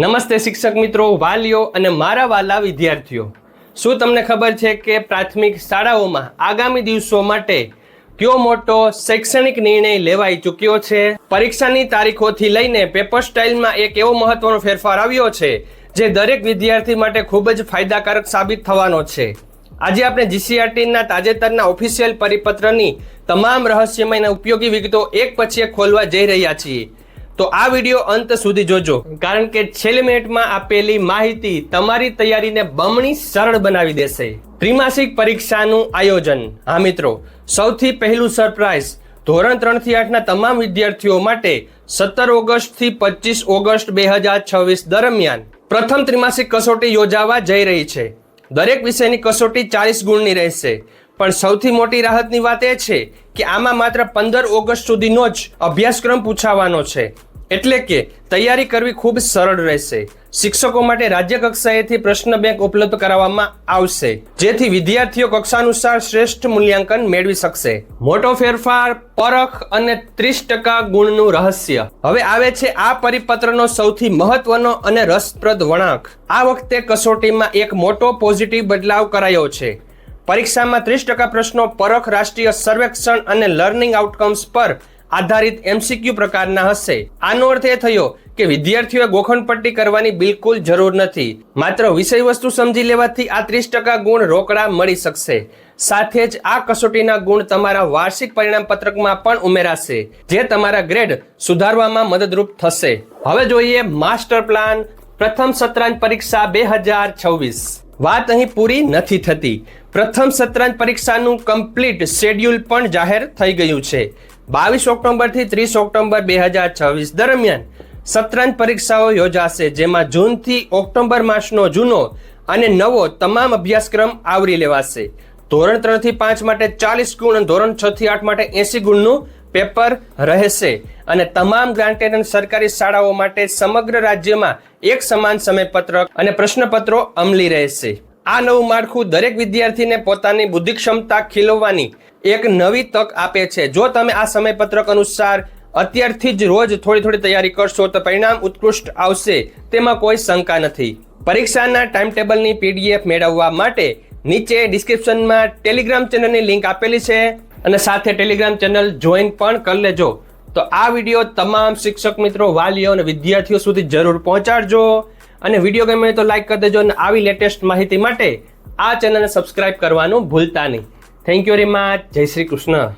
નમસ્તે શિક્ષક મિત્રો, વાલીઓ અને મારા વાલા વિદ્યાર્થીઓ. શું તમને ખબર છે કે પ્રાથમિક શાળાઓમાં આગામી દિવસો માટે કયો મોટો શૈક્ષણિક નિર્ણય લેવાઈ ચૂક્યો છે? પરીક્ષાની તારીખોથી લઈને પેપર સ્ટાઇલમાં એક એવો મહત્વનો ફેરફાર આવ્યો છે જે દરેક વિદ્યાર્થી માટે ખૂબ જ ફાયદાકારક સાબિત થવાનો છે. આજે આપણે જીસીઆરટીના તાજેતરના ઓફિશિયલ પરિપત્રની તમામ રહસ્યમય અને ઉપયોગી વિગતો એક પછી એક ખોલવા જઈ રહ્યા છીએ. તો આ વિડીયો અંત સુધી જોજો, કારણ કે છેલ્લી મિનિટમાં આપેલી માહિતી તમારી તૈયારીને બમણી સરળ બનાવી દેશે. ત્રિમાસિક પરીક્ષાનું આયોજન. હા મિત્રો, સૌથી પહેલું સરપ્રાઈઝ ધોરણ 3 થી 8 ના તમામ વિદ્યાર્થીઓ માટે 17 ઓગસ્ટ થી 25 ઓગસ્ટ 2026 દરમિયાન પ્રથમ ત્રિમાસિક કસોટી યોજાવા જઈ રહી છે. દરેક વિષયની કસોટી 40 ગુણની રહેશે. પણ સૌથી મોટી રાહતની વાત એ છે કે આમાં માત્ર 15 ઓગસ્ટ સુધીનો જ અભ્યાસક્રમ પૂછાવાનો છે. એટલે કે તૈયારી કરવી ખૂબ સરળ રહેશે. શિક્ષકો માટે રાજ્ય કક્ષાએથી પ્રશ્ન બેંક ઉપલબ્ધ કરાવવામાં આવશે, જેથી વિદ્યાર્થીઓ કક્ષાનુસાર શ્રેષ્ઠ મૂલ્યાંકન મેળવી શકશે. મોટો ફેરફાર, પરખ અને 30% ગુણનું રહસ્ય. હવે આવે છે આ પરિપત્રનો સૌથી મહત્વનો અને રસપ્રદ વળાંક. આ વખતે કસોટીમાં એક મોટો પોઝિટિવ બદલાવ કરાયો છે. પરીક્ષામાં 30% પ્રશ્નો પરખ, રાષ્ટ્રીય સર્વેક્ષણ અને લર્નિંગ આઉટકમ્સ પર આધારિત MCQ પ્રકારના હશે. આનો અર્થ એ થયો કે વિદ્યાર્થીઓએ ગોખણપટ્ટી કરવાની બિલકુલ જરૂર નથી. માત્ર વિષય વસ્તુ સમજી લેવાથી આ 30% ગુણ રોકડા મળી શકશે. સાથે જ આ કસોટીના ગુણ તમારા વાર્ષિક પરિણામ પત્રકમાં પણ ઉમેરાશે, જે તમારા ગ્રેડ સુધારવામાં મદદરૂપ થશે. હવે જોઈએ માસ્ટર પ્લાન પ્રથમ સત્રાંત પરીક્ષા 2026. વાત અહીં પૂરી નથી થતી. પ્રથમ સત્રાંત પરીક્ષાનું કમ્પ્લીટ શેડ્યુલ પણ જાહેર થઈ ગયું છે. 22 ઓક્ટોબરથી 30 ઓક્ટોબર 2026 દરમિયાન સત્રાંત પરીક્ષાઓ યોજાશે, જેમાં જૂનથી ઓક્ટોબર માસનો જૂનો અને નવો તમામ અભ્યાસક્રમ આવરી લેવાશે. ધોરણ 3 થી 5 માટે 40 ગુણ અને ધોરણ 6 થી 8 માટે 80 ગુણનું પેપર રહેશે. અને તમામ ગ્રાન્ટેડ અને સરકારી શાળાઓ માટે સમગ્ર રાજ્યમાં એક સમાન સમયપત્રક અને પ્રશ્નપત્રો અમલી રહેશે. આ નવું માળખું દરેક વિદ્યાર્થીને પોતાની બુદ્ધિ ક્ષમતા ખીલવવાની એક નવી તક આપે છે. જો તમે આ સમયપત્રક અનુસાર અત્યારથી જ રોજ થોડી તૈયારી કરશો તો પરિણામ ઉત્કૃષ્ટ આવશે, તેમાં કોઈ શંકા નથી. પરીક્ષાના ટાઈમ ટેબલની PDF મેળવવા માટે નીચે ડિસ્ક્રિપ્શનમાં ટેલિગ્રામ ચેનલની લિંક આપેલી છે અને સાથે ટેલિગ્રામ ચેનલ જોઈન પણ કરી લેજો. તો આ વિડીયો તમામ શિક્ષક મિત્રો, વાલીઓ અને વિદ્યાર્થીઓ સુધી જરૂર પહોંચાડજો. અને વિડીયો ગમે તો લાઈક કરી દેજો અને આવી લેટેસ્ટ માહિતી માટે આ ચેનલને સબસ્ક્રાઇબ કરવાનું ભૂલતા નહીં. Thank you very much. જય શ્રી કૃષ્ણ.